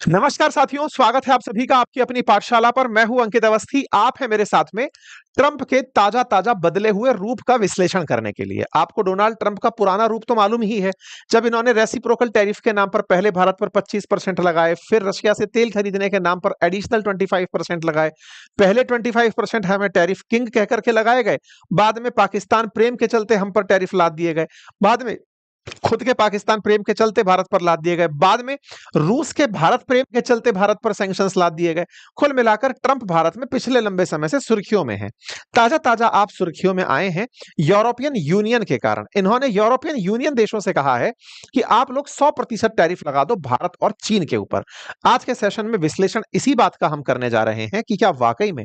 नमस्कार साथियों, स्वागत है आप सभी का आपकी अपनी पाठशाला पर। मैं हूं अंकित अवस्थी। आप हैं मेरे साथ में ट्रंप के ताजा-ताजा बदले हुए रूप का विश्लेषण करने के लिए। आपको डोनाल्ड ट्रंप का पुराना रूप तो मालूम ही है, जब इन्होंने रेसिप्रोकल टैरिफ के नाम पर पहले भारत पर 25% लगाए, फिर रशिया से तेल खरीदने के नाम पर एडिशनल 25% लगाए। पहले 25% हमें टैरिफ किंग कह करके लगाए गए, बाद में पाकिस्तान प्रेम के चलते हम पर टैरिफ लाद दिए गए, बाद में खुद के पाकिस्तान प्रेम के चलते भारत पर लाद दिए गए, बाद में रूस के भारत प्रेम के चलते भारत पर सैंक्शंस लाद दिए गए। कुल मिलाकर ट्रंप भारत में पिछले लंबे समय से सुर्खियों में है। ताजा ताजा आप सुर्खियों में आए हैं यूरोपियन यूनियन के कारण। इन्होंने यूरोपियन यूनियन देशों से कहा है कि आप लोग 100% टैरिफ लगा दो भारत और चीन के ऊपर। आज के सेशन में विश्लेषण इसी बात का हम करने जा रहे हैं कि क्या वाकई में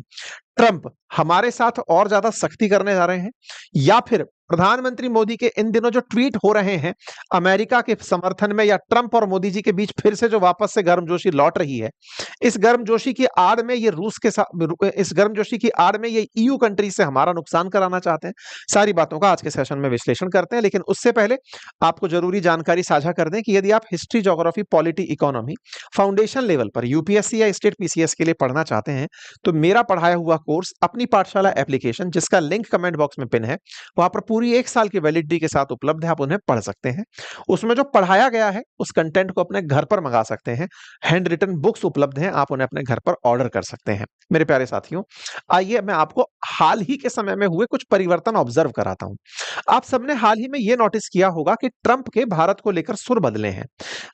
ट्रंप हमारे साथ और ज्यादा सख्ती करने जा रहे हैं, या फिर प्रधानमंत्री मोदी के इन दिनों जो ट्वीट हो रहे हैं अमेरिका के समर्थन में, या ट्रंप और मोदी जी के बीच फिर से जो वापस से गर्मजोशी लौट रही है, इस गर्मजोशी की आड़ में ये रूस के साथ, इस गर्मजोशी की आड़ में ये ईयू कंट्री से हमारा नुकसान कराना चाहते हैं। सारी बातों का आज के सेशन में विश्लेषण करते हैं, लेकिन उससे पहले आपको जरूरी जानकारी साझा कर दें कि यदि आप history, geography, polity, economy foundation level पर यूपीएससी या स्टेट पीसीएस के लिए पढ़ना चाहते हैं, तो मेरा पढ़ाया हुआ कोर्स अपनी पाठशाला एप्लीकेशन, जिसका लिंक कमेंट बॉक्स में पिन है, वहां पर पूरी 1 साल की वैलिडिटी के साथ उपलब्ध है। आप उन्हें पढ़ सकते हैं। उसमें जो पढ़ाया गया है उस कंटेंट को अपने घर पर मंगा सकते हैं। हैंड रिटन बुक्स उपलब्ध हैं, आप उन्हें अपने घर पर ऑर्डर कर सकते हैं। मेरे प्यारे साथियों, आइए मैं आपको हाल ही के समय में हुए कुछ परिवर्तन ऑब्जर्व कराता हूं। आप सबने हाल ही में यह नोटिस किया होगा कि ट्रंप के भारत को लेकर सुर बदले हैं।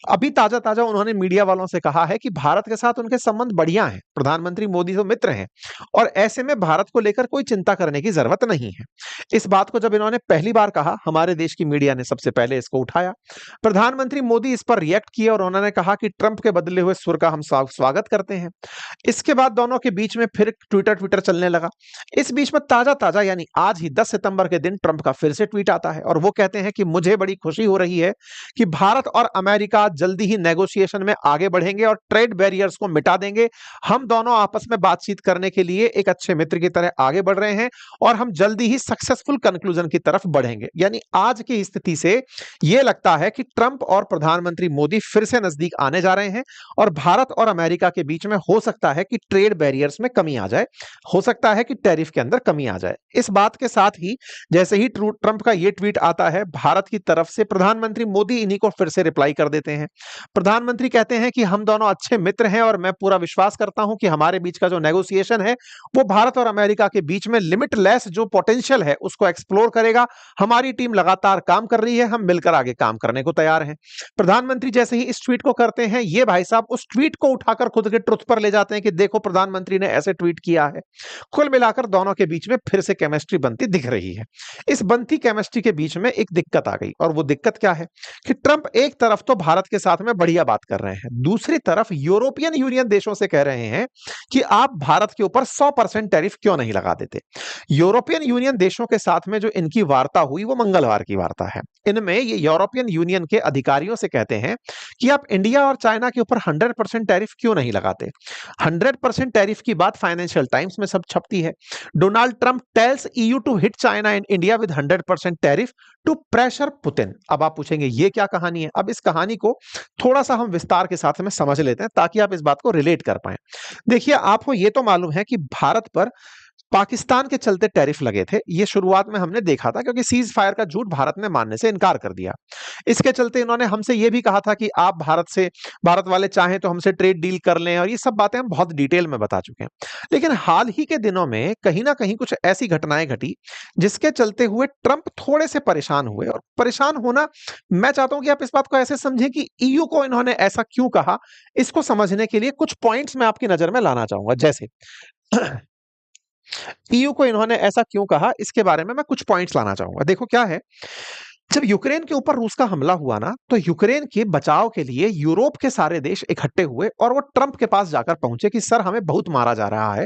अभी ताजा ताजा उन्होंने मीडिया वालों से कहा है कि भारत के साथ उनके संबंध बढ़िया हैं, प्रधानमंत्री मोदी तो मित्र हैं, और ऐसे में भारत को लेकर कोई चिंता करने की जरूरत नहीं है। इस बात को जब इन्होंने पहली बार कहा, हमारे देश की मीडिया ने सबसे पहले इसको उठाया। प्रधानमंत्री मोदी इस पर रिएक्ट किए और उन्होंने कहा कि ट्रंप के बदले हुए सुर का हम स्वागत करते हैं। इसके बाद दोनों के बीच में फिर ट्विटर ट्विटर चलने लगा। इस बीच में ताजा ताजा यानी आज ही 10 सितंबर के दिन ट्रंप का फिर से ट्वीट आता है और वो कहते हैं कि मुझे बड़ी खुशी हो रही है कि भारत और अमेरिका जल्दी ही नेगोशिएशन में आगे बढ़ेंगे और ट्रेड बैरियर्स को मिटा देंगे। हम दोनों आपस में बातचीत करने के लिए एक अच्छे मित्र की तरह आगे बढ़ रहे हैं और हम जल्दी ही सक्सेसफुल कंक्लूजन की तरफ बढ़ेंगे। यानी आज की स्थिति से यह लगता है कि ट्रंप और प्रधानमंत्री मोदी फिर से नजदीक आने जा रहे हैं और भारत और अमेरिका के बीच में हो सकता है कि ट्रेड बैरियर्स में कमी आ जाए, हो सकता है कि टैरिफ के अंदर कमी आ जाए। इस बात के साथ ही जैसे ही ट्रंप का यह ट्वीट आता है, भारत की तरफ से प्रधानमंत्री मोदी इन्हीं को फिर से रिप्लाई कर देते हैं। प्रधानमंत्री कहते हैं कि हम दोनों अच्छे मित्र हैं और मैं पूरा विश्वास करता हूं कि हमारे बीच का जो नेगोशिएशन है वो भारत और अमेरिका के बीच में लिमिटलेस जो पोटेंशियल है उसको एक्सप्लोर करेगा। हमारी टीम लगातार काम कर रही है, हम मिलकर आगे काम करने को तैयार हैं। प्रधानमंत्री जैसे ही इस ट्वीट को करते हैं, ये भाई साहब उस ट्वीट को उठाकर खुद के ट्रुथ पर ले जाते हैं कि देखो प्रधानमंत्री ने ऐसे ट्वीट किया है। कुल मिलाकर दोनों के बीच में फिर से केमिस्ट्री बनती दिख रही है। इस बनती केमिस्ट्री के बीच में एक दिक्कत आ गई, और वो दिक्कत क्या है कि ट्रंप एक तरफ तो भारत के साथ में बढ़िया बात कर रहे हैं, दूसरी तरफ यूरोपियन यूनियन देशों से कह रहे हैं कि आप भारत के ऊपर 100% टैरिफ क्यों नहीं लगा देते। यूरोपियन यूनियन देशों के साथ में जो इनकी वार्ता हुई वो मंगलवार की वार्ता है। इनमें ये यूरोपियन यूनियन के अधिकारियों से कहते हैं कि आप इंडिया और चाइना के ऊपर 100% टैरिफ क्यों नहीं लगाते। 100% टैरिफ की बात फाइनेंशियल टाइम्स में सब छपती है। Donald Trump tells EU to hit China and India with 100% tariff to pressure Putin. अब आप पूछेंगे ये क्या कहानी है। अब इस कहानी को थोड़ा सा हम विस्तार के साथ में समझ लेते हैं ताकि आप इस बात को रिलेट कर पाए। देखिए, आपको ये तो मालूम है कि भारत पर पाकिस्तान के चलते टैरिफ लगे थे। ये शुरुआत में हमने देखा था, क्योंकि सीज फायर का झूठ भारत ने मानने से इनकार कर दिया। इसके चलते इन्होंने हमसे ये भी कहा था कि आप भारत वाले चाहें तो हमसे ट्रेड डील कर लें, और ये सब बातें हम बहुत डिटेल में बता चुके हैं। लेकिन हाल ही के दिनों में कहीं ना कहीं कुछ ऐसी घटनाएं घटी जिसके चलते हुए ट्रंप थोड़े से परेशान हुए। और परेशान होना, मैं चाहता हूं कि आप इस बात को ऐसे समझें कि ईयू को इन्होंने ऐसा क्यों कहा। इसको समझने के लिए कुछ पॉइंट्स मैं आपकी नजर में लाना चाहूंगा। जैसे ईयू को इन्होंने ऐसा क्यों कहा, इसके बारे में मैं कुछ पॉइंट्स लाना चाहूंगा। देखो क्या है, जब यूक्रेन के ऊपर रूस का हमला हुआ ना, तो यूक्रेन के बचाव के लिए यूरोप के सारे देश इकट्ठे हुए और वो ट्रंप के पास जाकर पहुंचे कि सर हमें बहुत मारा जा रहा है।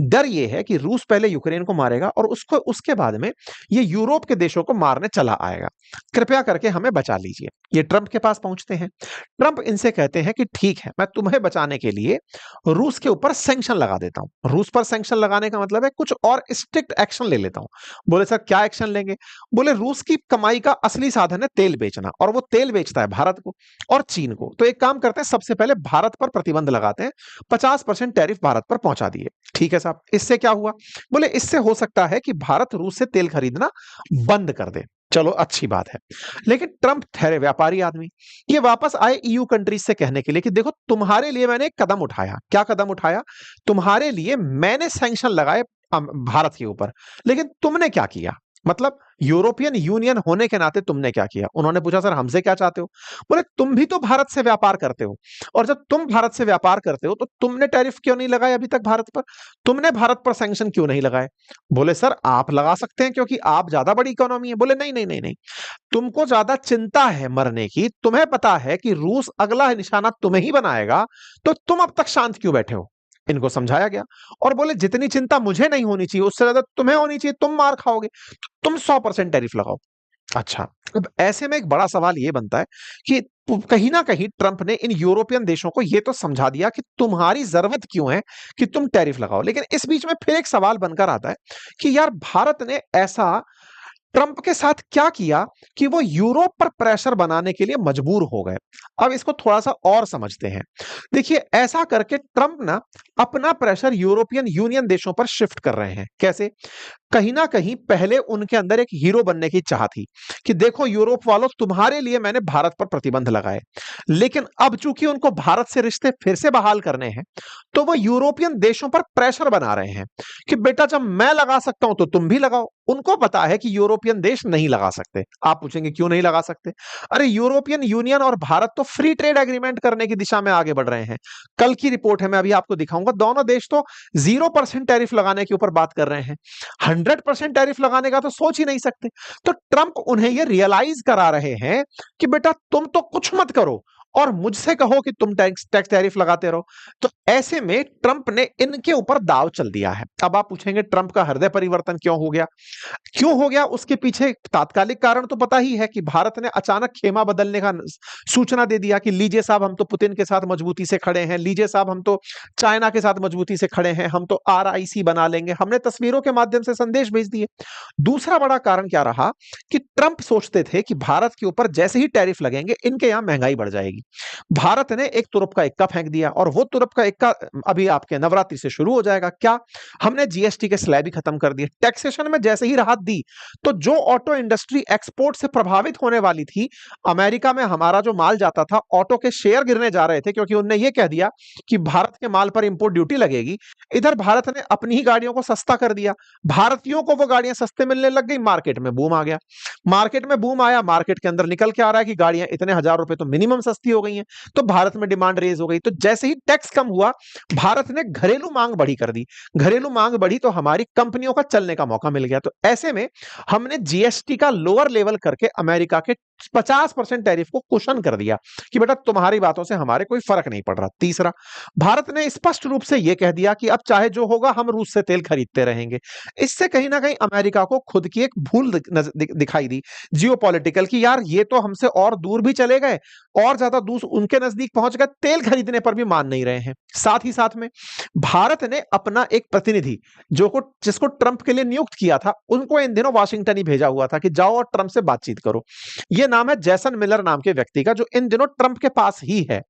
डर ये है कि रूस पहले यूक्रेन को मारेगा और उसके बाद में ये यूरोप के देशों को मारने चला आएगा। कृपया करके हमें बचा लीजिए। ये ट्रंप के पास पहुंचते हैं। ट्रंप इनसे कहते हैं कि ठीक है, मैं तुम्हें बचाने के लिए रूस के ऊपर सैंक्शन लगा देता हूं। रूस पर सैंक्शन लगाने का मतलब है कुछ और स्ट्रिक्ट एक्शन ले लेता हूं। बोले सर क्या एक्शन लेंगे। बोले रूस की कमाई का असली साधन है तेल बेचना, और वो तेल बेचता है भारत को और चीन को। तो एक काम करते हैं, सबसे पहले भारत पर प्रतिबंध लगाते हैं, 50% टैरिफ भारत पर पहुंचा दिए। ठीक है साहब, इससे क्या हुआ? बोले इससे हो सकता है कि भारत रूस से तेल खरीदना बंद कर दे। चलो अच्छी बात है। लेकिन ट्रंप ठहरे व्यापारी आदमी, ये वापस आए ईयू कंट्रीज से कहने के लिए कि देखो तुम्हारे लिए मैंने एक कदम उठाया। क्या कदम उठाया? तुम्हारे लिए मैंने सैंक्शन लगाए भारत के ऊपर, लेकिन तुमने क्या किया? मतलब यूरोपियन यूनियन होने के नाते तुमने क्या किया? उन्होंने पूछा सर हमसे क्या चाहते हो? बोले तुम भी तो भारत से व्यापार करते हो, और जब तुम भारत से व्यापार करते हो तो तुमने टैरिफ क्यों नहीं लगाए अभी तक भारत पर? तुमने भारत पर सैंक्शन क्यों नहीं लगाए? बोले सर आप लगा सकते हैं क्योंकि आप ज्यादा बड़ी इकोनॉमी है। बोले नहीं नहीं नहीं नहीं, तुमको ज्यादा चिंता है मरने की, तुम्हें पता है कि रूस अगला निशाना तुम्हें ही बनाएगा, तो तुम अब तक शांत क्यों बैठे हो? इनको समझाया गया और बोले जितनी चिंता मुझे नहीं होनी चाहिए उससे ज्यादा तुम्हें होनी चाहिए, तुम मार खाओगे, तुम 100% टैरिफ लगाओ। अच्छा, अब ऐसे में एक बड़ा सवाल ये बनता है कि कहीं ना कहीं ट्रंप ने इन यूरोपियन देशों को ये तो समझा दिया कि तुम्हारी जरूरत क्यों है कि तुम टैरिफ लगाओ, लेकिन इस बीच में फिर एक सवाल बनकर आता है कि यार भारत ने ऐसा ट्रंप के साथ क्या किया कि वो यूरोप पर प्रेशर बनाने के लिए मजबूर हो गए। अब इसको थोड़ा सा और समझते हैं। देखिए ऐसा करके ट्रंप ना अपना प्रेशर यूरोपियन यूनियन देशों पर शिफ्ट कर रहे हैं। कैसे? कहीं ना कहीं पहले उनके अंदर एक हीरो बनने की चाह थी कि देखो यूरोप वालों तुम्हारे लिए मैंने भारत पर प्रतिबंध लगाए, लेकिन अब चूंकि उनको भारत से रिश्ते फिर से बहाल करने हैं तो वो यूरोपियन देशों पर प्रेशर बना रहे हैं कि बेटा जब मैं लगा सकता हूं तो तुम भी लगाओ। उनको पता है कि यूरोपियन देश नहीं लगा सकते। आप पूछेंगे क्यों नहीं लगा सकते? अरे यूरोपियन यूनियन और भारत तो फ्री ट्रेड एग्रीमेंट करने की दिशा में आगे बढ़ रहे हैं। कल की रिपोर्ट है, मैं अभी आपको दिखाऊंगा, दोनों देश तो 0% टैरिफ लगाने के ऊपर बात कर रहे हैं। 100% टैरिफ लगाने का तो सोच ही नहीं सकते। तो ट्रंप उन्हें यह रियलाइज करा रहे हैं कि बेटा तुम तो कुछ मत करो और मुझसे कहो कि तुम टैक्स टैक्स टैरिफ लगाते रहो। तो ऐसे में ट्रंप ने इनके ऊपर दाव चल दिया है। अब आप पूछेंगे ट्रंप का हृदय परिवर्तन क्यों हो गया? क्यों हो गया उसके पीछे तात्कालिक कारण तो पता ही है कि भारत ने अचानक खेमा बदलने का सूचना दे दिया कि लीजिए साहब हम तो पुतिन के साथ मजबूती से खड़े हैं, लीजिए साहब हम तो चाइना के साथ मजबूती से खड़े हैं, हम तो RIC बना लेंगे। हमने तस्वीरों के माध्यम से संदेश भेज दिए। दूसरा बड़ा कारण क्या रहा कि ट्रंप सोचते थे कि भारत के ऊपर जैसे ही टैरिफ लगेंगे इनके यहां महंगाई बढ़ जाएगी। भारत ने एक तुरप का इक्का फेंक दिया और वो तुरप का इक्का अभी आपके नवरात्रि से शुरू हो जाएगा। क्या? हमने GST के स्लैब ही खत्म कर दिए। टैक्सेशन में जैसे ही राहत दी तो जो ऑटो इंडस्ट्री एक्सपोर्ट से प्रभावित होने वाली थी, अमेरिका में हमारा जो माल जाता था, ऑटो के शेयर गिरने जा रहे थे क्योंकि उन्होंने ये कह दिया कि भारत के माल पर इंपोर्ट ड्यूटी लगेगी। इधर भारत ने अपनी ही गाड़ियों को सस्ता कर दिया, भारतीयों को वो गाड़ियां सस्ते मिलने लग गई, मार्केट में बूम आ गया। मार्केट में बूम आया, मार्केट के अंदर निकल के आ रहा है कि गाड़ियां इतने हजार रुपए तो मिनिमम सस्ती हो गई हैं, तो भारत में डिमांड रेज हो गई। तो जैसे ही टैक्स कम हुआ, भारत ने घरेलू मांग बढ़ी कर दी। घरेलू मांग बढ़ी तो हमारी कंपनियों का चलने का मौका मिल गया। तो ऐसे में हमने GST का लोअर लेवल करके अमेरिका के 50% टैरिफ को कुशन कर दिया कि बेटा तुम्हारी बातों से हमारे कोई फर्क नहीं पड़ रहा। तीसरा, भारत ने स्पष्ट रूप से यह कह दिया कि अब चाहे जो होगा हम रूस से तेल खरीदते रहेंगे। इससे कहीं ना कहीं अमेरिका को खुद की एक भूल दिखाई दी जियोपॉलिटिकल की, यार ये तो हमसे और दूर भी चले गए और ज्यादा दूर उनके नजदीक पहुंच गए, तेल खरीदने पर भी मान नहीं रहे हैं। साथ ही साथ में भारत ने अपना एक प्रतिनिधि जिसको ट्रंप के लिए नियुक्त किया था, उनको इन दिनों वाशिंगटन ही भेजा हुआ था कि जाओ और ट्रंप से बातचीत करो। यह नाम है जैसन मिलर नाम के व्यक्ति का, जो इन दिनों ट्रंप के पास ही है,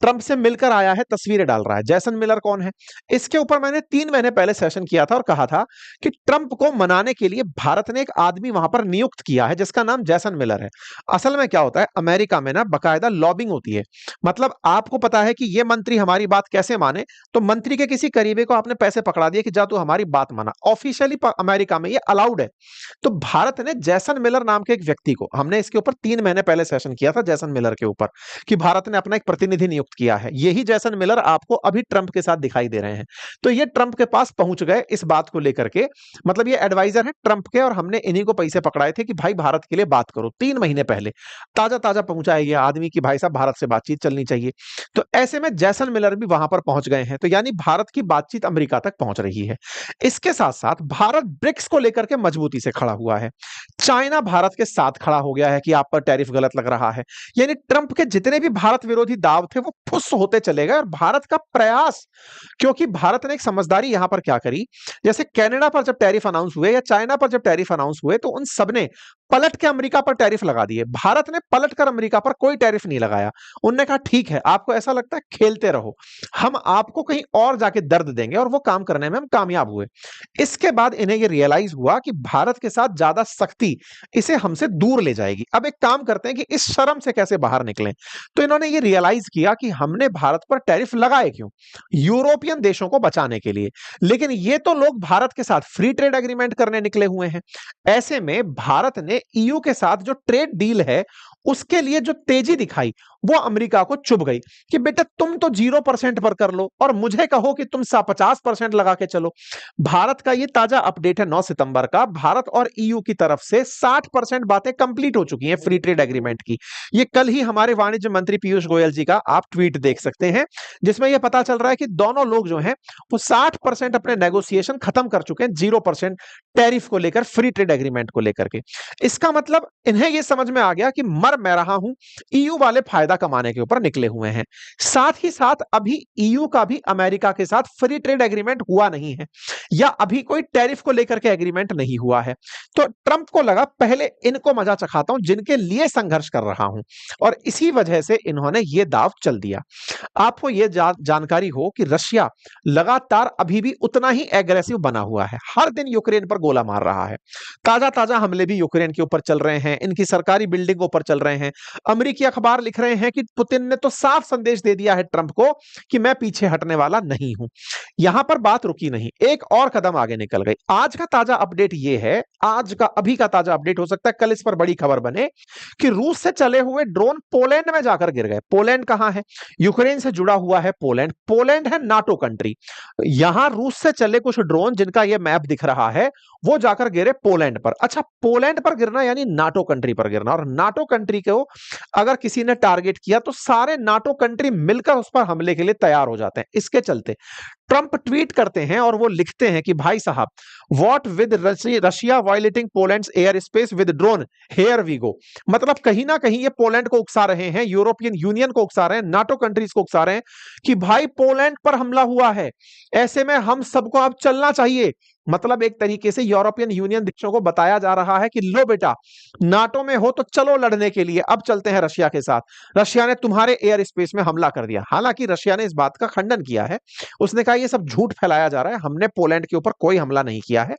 ट्रंप से मिलकर आया है, तस्वीरें डाल रहा है। जैसन मिलर कौन है? इसके ऊपर मैंने 3 महीने पहले सेशन किया था और कहा था कि ट्रंप को मनाने के लिए भारत ने एक आदमी वहां पर नियुक्त किया है जिसका नाम जैसन मिलर है। असल में क्या होता है, अमेरिका में ना बाकायदा लॉबिंग होती है। मतलब आपको पता है कि ये मंत्री हमारी बात कैसे माने, तो मंत्री के किसी करीबी को आपने पैसे पकड़ा दिए कि जा तू हमारी बात माना। ऑफिशियली अमेरिका में ये अलाउड है। तो भारत ने जैसन मिलर नाम के एक व्यक्ति को, हमने इसके ऊपर 3 महीने पहले सेशन किया था जैसन मिलर के ऊपर, कि भारत ने अपना एक प्रतिनिधि नियुक्त किया है। यही जैसन मिलर आपको अभी ट्रंप के साथ दिखाई दे रहे हैं। तो ये ट्रंप के पास पहुंच गए इस बात को लेकर के, मतलब ये एडवाइजर है ट्रंप के और हमने इन्हीं को पैसे पकड़ाए थे कि भाई भारत के लिए बात करो। 3 महीने पहले ताजा ताजा पहुंचा है ये आदमी कि भाई साहब भारत से बातचीत चलनी चाहिए। तो ऐसे में जैसन मिलर भी वहां पर पहुंच गए हैं। तो यानी भारत की बातचीत अमेरिका तक पहुंच रही है। इसके साथ साथ भारत ब्रिक्स को लेकर के मजबूती से खड़ा हुआ है। चाइना भारत के साथ खड़ा हो गया है कि आप पर टैरिफ गलत लग रहा है। यानी ट्रंप के जितने भी भारत विरोधी दाव थे वो फुस होते चले गए और भारत का प्रयास, क्योंकि भारत ने एक समझदारी यहां पर क्या करी, जैसे कनाडा पर जब टैरिफ अनाउंस हुए या चाइना पर जब टैरिफ अनाउंस हुए तो उन सबने पलट के अमेरिका पर टैरिफ लगा दिए। भारत ने पलट कर अमेरिका पर कोई टैरिफ नहीं लगाया। उन्होंने कहा ठीक है, आपको ऐसा लगता है खेलते रहो, हम आपको कहीं और जाके दर्द देंगे, और वो काम करने में हम कामयाब हुए। इसके बाद इन्हें ये रियलाइज हुआ कि भारत के साथ ज्यादा सख्ती इसे हमसे दूर ले जाएगी। अब एक काम करते हैं कि इस शर्म से कैसे बाहर निकलें। तो इन्होंने ये रियलाइज किया कि हमने भारत पर टैरिफ लगाए क्यों? यूरोपियन देशों को बचाने के लिए। लेकिन ये तो लोग भारत के साथ फ्री ट्रेड एग्रीमेंट करने निकले हुए हैं। ऐसे में भारत ने ईयू के साथ जो ट्रेड डील है उसके लिए जो तेजी दिखाई वो अमेरिका को चुभ गई कि बेटा तुम तो 0% पर कर लो और मुझे कहो कि तुम 50% लगा के चलो। भारत का ये ताजा अपडेट है 9 सितंबर का। भारत और ईयू की तरफ से 60% बातें कंप्लीट हो चुकी हैं फ्री ट्रेड एग्रीमेंट की। ये कल ही हमारे वाणिज्य मंत्री पीयूष गोयल जी का आप ट्वीट देख सकते हैं, जिसमें यह पता चल रहा है कि दोनों लोग जो हैं वो 60% अपने नेगोशिएशन खत्म कर चुके हैं 0% टैरिफ को लेकर, फ्री ट्रेड एग्रीमेंट को लेकर के। इसका मतलब इन्हें यह समझ में आ गया कि मर मैं रहा हूं, ईयू वाले फायदा कमाने के ऊपर निकले हुए हैं। साथ ही साथ अभी ईयू का भी अमेरिका के साथ फ्री ट्रेड एग्रीमेंट हुआ नहीं है, या अभी कोई टैरिफ को लेकर के एग्रीमेंट नहीं हुआ है। तो ट्रंप को लगा पहले इनको मजा चखाता हूं जिनके लिए संघर्ष कर रहा हूं, और इसी वजह से इन्होंने ये दाव चल दिया। आपको यह जानकारी हो कि रशिया लगातार अभी भी उतना ही एग्रेसिव बना हुआ है, हर दिन यूक्रेन पर गोला मार रहा है। ताजा ताजा हमले भी यूक्रेन के ऊपर चल रहे हैं, इनकी सरकारी बिल्डिंगों पर चल रहे हैं। अमेरिकी अखबार लिख रहे हैं कि पुतिन ने तो साफ संदेश दे दिया है ट्रंप को कि मैं पीछे हटने वाला नहीं हूं। यहां पर बात रुकी नहीं, एक और कदम आगे निकल गई। आज का ताजा अपडेट यह है, आज का अभी का ताजा अपडेट, हो सकता है कल इस पर बड़ी खबर बने, कि रूस से चले हुए ड्रोन पोलैंड में जाकर गिर गए। पोलैंड कहां है? यूक्रेन से जुड़ा हुआ है पोलैंड। पोलैंड है नाटो कंट्री। यहां रूस से चले कुछ ड्रोन जिनका यह मैप दिख रहा है वो जाकर गिरे पोलैंड पर। अच्छा, पोलैंड पर गिरना यानी नाटो कंट्री पर गिरना, और नाटो कंट्री को अगर किसी ने टारगेट किया तो सारे नाटो कंट्री मिलकर उस पर हमले के लिए तैयार हो जाते हैं। इसके चलते ट्रंप ट्वीट करते हैं और वो लिखते हैं कि भाई साहब, what with Russia violating Poland's air space with drone, here we go. मतलब कहीं ना कहीं ये पोलैंड को उकसा रहे हैं, यूरोपियन यूनियन को उकसा रहे हैं, नाटो कंट्रीज को उकसा रहे हैं कि भाई पोलैंड पर हमला हुआ है, ऐसे में हम सबको अब चलना चाहिए। मतलब एक तरीके से यूरोपियन यूनियन देशों को बताया जा रहा है कि लो बेटा, नाटो में हो तो चलो लड़ने के लिए, अब चलते हैं रशिया के साथ। रशिया ने तुम्हारे एयर स्पेस में हमला कर दिया। हालांकि रशिया ने इस बात का खंडन किया है, उसने कहा ये सब झूठ फैलाया जा रहा है, हमने पोलैंड के ऊपर कोई हमला नहीं किया है।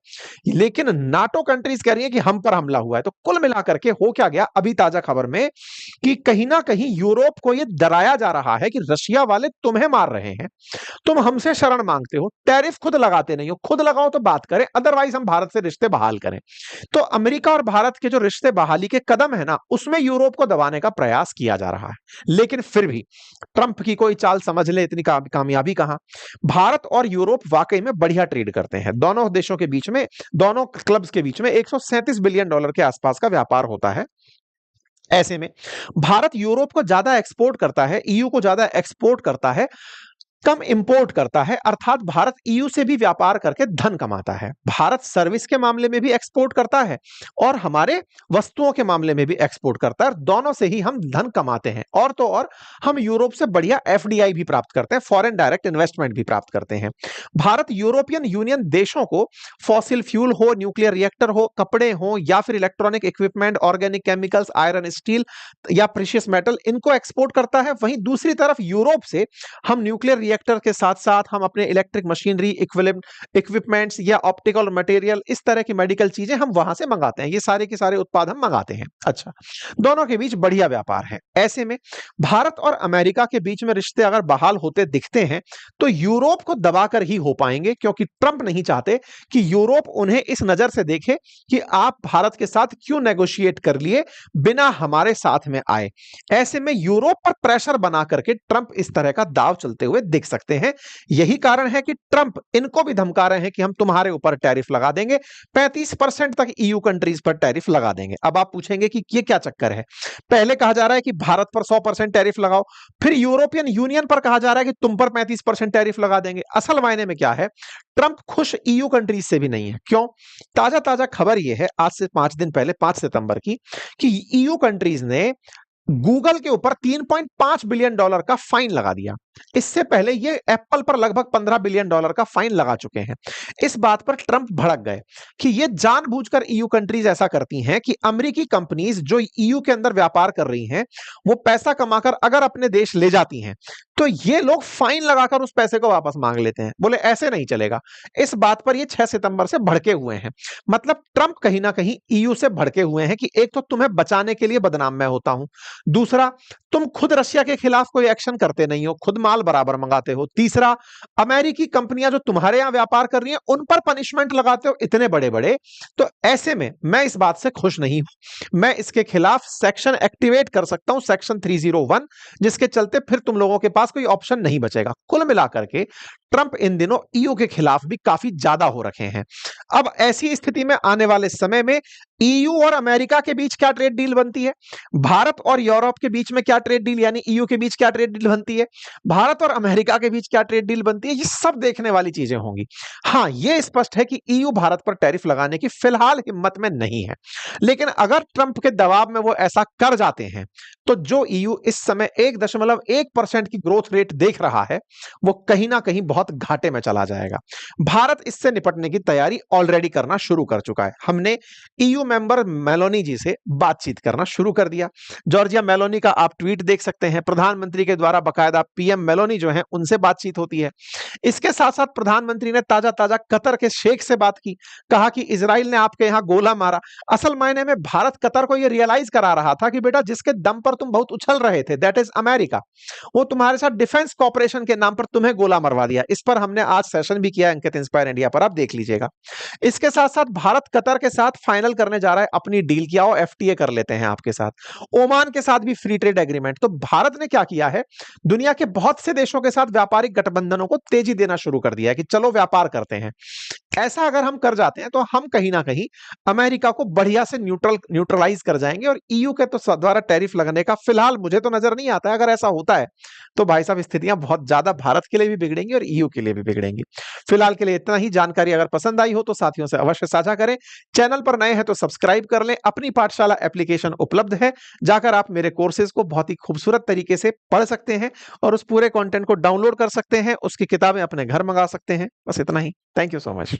लेकिन नाटो कंट्रीज कह रही है कि हम पर हमला हुआ है। तो कुल मिलाकर के हो क्या गया अभी ताजा खबर में, कि कहीं ना कहीं यूरोप को यह डराया जा रहा है कि रशिया वाले तुम्हें मार रहे हैं, तुम हमसे शरण मांगते हो, टैरिफ खुद लगाते नहीं हो, खुद लगाओ तो बात करें, अदरवाइज हम भारत से रिश्ते बहाल करें। तो अमेरिका और भारत के जो रिश्ते बहाली के कदम है ना, उसमें यूरोप को दबाने का प्रयास किया जा रहा है। लेकिन फिर भी ट्रंप की कोई चाल समझ ले, इतनी कामयाबी कहां। भारत और यूरोप वाकई में बढ़िया ट्रेड करते हैं। दोनों देशों के बीच में, दोनों क्लब्स के बीच में $137 बिलियन के आसपास का व्यापार होता है। ऐसे में भारत यूरोप को ज्यादा एक्सपोर्ट करता है, ईयू को ज्यादा एक्सपोर्ट करता है, कम इंपोर्ट करता है। अर्थात भारत ईयू से भी व्यापार करके धन कमाता है। भारत सर्विस के मामले में भी एक्सपोर्ट करता है और हमारे वस्तुओं के मामले में भी एक्सपोर्ट करता है। दोनों से ही हम धन कमाते हैं, और तो और हम यूरोप से बढ़िया एफडीआई भी प्राप्त करते हैं, फॉरेन डायरेक्ट इन्वेस्टमेंट भी प्राप्त करते हैं। भारत यूरोपियन यूनियन देशों को फॉसिल फ्यूल हो, न्यूक्लियर रिएक्टर हो, कपड़े हो, या फिर electronic equipment, organic chemicals, iron, steel या प्रीशियस मेटल, इनको एक्सपोर्ट करता है। वहीं दूसरी तरफ यूरोप से हम न्यूक्लियर रिएक्टर के साथ साथ हम अपने इलेक्ट्रिक मशीनरी, इक्विपमेंट्स या ऑप्टिकल मटेरियल, इस तरह की मेडिकल चीजें हम वहां से मंगाते हैं। ये सारे के सारे उत्पाद हम मंगाते हैं। अच्छा, दोनों के बीच बढ़िया व्यापार है। ऐसे में भारत और अमेरिका के बीच में रिश्ते अगर बहाल होते दिखते हैं तो यूरोप को दबाकर ही हो पाएंगे, क्योंकि ट्रंप नहीं चाहते कि यूरोप उन्हें इस नजर से देखे कि आप भारत के साथ क्यों नेगोशिएट कर लिए बिना हमारे साथ में आए। ऐसे में यूरोप पर प्रेशर बना करके ट्रंप इस तरह का दाव चलते हुए दिख सकते हैं। यही कारण है कि ट्रंप इनको भी धमका रहे हैं कि हम तुम्हारे ऊपर टैरिफ लगा देंगे, 35% तक ईयू कंट्रीज पर टैरिफ लगा देंगे। अब आप पूछेंगे कि ये क्या चक्कर है? पहले कहा जा रहा है कि भारत पर 100% टैरिफ लगाओ, फिर यूरोपियन यूनियन पर कहा जा रहा है कि तुम पर 35% टैरिफ लगा देंगे। असल मायने में क्या है, ट्रंप खुश ईयू कंट्रीज से भी नहीं है। क्यों? ताजा ताजा खबर यह है आज से 5 दिन पहले, 5 सितंबर की, कि ईयू कंट्रीज ने गूगल के ऊपर $3.5 बिलियन का फाइन लगा दिया। इससे पहले ये एप्पल पर लगभग $15 बिलियन का फाइन लगा चुके हैं। इस बात पर ट्रंप भड़क गए कि ये जानबूझकर ईयू कंट्रीज ऐसा करती हैं कि अमेरिकी कंपनीज जो ईयू के अंदर व्यापार कर रही हैं, वो पैसा कमाकर अगर अपने देश ले जाती हैं, तो ये लोग फाइन लगाकर उस पैसे को वापस मांग लेते हैं। बोले ऐसे नहीं चलेगा। इस बात पर ये 6 सितंबर से भड़के हुए हैं। मतलब ट्रंप कहीं ना कहीं ईयू से भड़के हुए हैं कि एक तो तुम्हें बचाने के लिए बदनाम मैं होता हूं, दूसरा तुम खुद रशिया के खिलाफ कोई एक्शन करते नहीं हो, खुद माल बराबर मंगाते हो, तीसरा अमेरिकी कंपनियां जो तुम्हारे यहां व्यापार कर रही हैं उन पर पनिशमेंट लगाते हो इतने बड़े बड़े। तो ऐसे में मैं इस बात से खुश नहीं हूं। मैं इसके खिलाफ सेक्शन एक्टिवेट कर सकता हूं, सेक्शन 301, जिसके चलते फिर तुम लोगों के पास कोई ऑप्शन नहीं बचेगा। कुल मिलाकर के ट्रंप इन दिनों ईयू के खिलाफ भी काफी ज्यादा हो रखे हैं। अब ऐसी स्थिति में आने वाले समय में ईयू और अमेरिका के बीच क्या ट्रेड डील बनती है, भारत और यूरोप के बीच में क्या ट्रेड डील यानी ईयू के बीच क्या ट्रेड डील बनती है, भारत और अमेरिका के बीच क्या ट्रेड डील बनती है, ये सब देखने वाली चीजें होंगी। हाँ, ये स्पष्ट है कि ईयू भारत पर टैरिफ लगाने की फिलहाल हिम्मत में नहीं है, लेकिन अगर ट्रंप के दबाव में वो ऐसा कर जाते हैं तो जो ईयू इस समय 1.1% की ग्रोथ रेट देख रहा है, वो कहीं ना कहीं बहुत घाटे में चला जाएगा। भारत इससे निपटने की तैयारी ऑलरेडी करना शुरू कर चुका है। हमने ईयू मेंबर मेलोनी जी से बातचीत करना शुरू कर दिया। जॉर्जिया मेलोनी का आप ट्वीट देख सकते हैं। प्रधानमंत्री के द्वारा बकायदा पीएम मेलोनी जो है उनसे बातचीत होती है। इसके साथ साथ प्रधानमंत्री ने ताजा ताजा कतर के शेख से बात की, कहा कि इजराइल ने आपके यहां गोला मारा। असल मायने में भारत कतर को यह रियलाइज करा रहा था कि बेटा जिसके दम पर तुम बहुत उछल रहे थे, दैट इज अमेरिका, वो तुम्हारे साथ डिफेंस कॉपरेशन के नाम पर तुम्हें गोला मरवा दिया। इस पर हमने आज सेशन भी किया अंकित इंस्पायर इंडिया पर, आप देख लीजिएगा। इसके साथ साथ भारत कतर के साथ फाइनल करने जा रहा है अपनी डील की, आओ एफटीए कर लेते हैं आपके साथ। ओमान के साथ भी फ्री ट्रेड एग्रीमेंट। तो भारत ने क्या किया है, दुनिया के बहुत से देशों के साथ व्यापारिक गठबंधनों को तेजी देना शुरू कर दिया है कि चलो व्यापार करते हैं। ऐसा अगर हम कर जाते हैं तो हम कहीं ना कहीं अमेरिका को बढ़िया से न्यूट्रलाइज कर जाएंगे और ईयू के तो द्वारा टैरिफ लगने का फिलहाल मुझे तो नजर नहीं आता है। अगर ऐसा होता है तो भाई साहब स्थितियां बहुत ज्यादा भारत के लिए भी बिगड़ेंगी और ईयू के लिए भी बिगड़ेंगी। फिलहाल के लिए इतना ही। जानकारी अगर पसंद आई हो तो साथियों से अवश्य साझा करें। चैनल पर नए हैं तो सब्सक्राइब कर लें। अपनी पाठशाला एप्लीकेशन उपलब्ध है, जाकर आप मेरे कोर्सेज को बहुत ही खूबसूरत तरीके से पढ़ सकते हैं और उस पूरे कंटेंट को डाउनलोड कर सकते हैं, उसकी किताबें अपने घर मंगा सकते हैं। बस इतना ही। Thank you so much.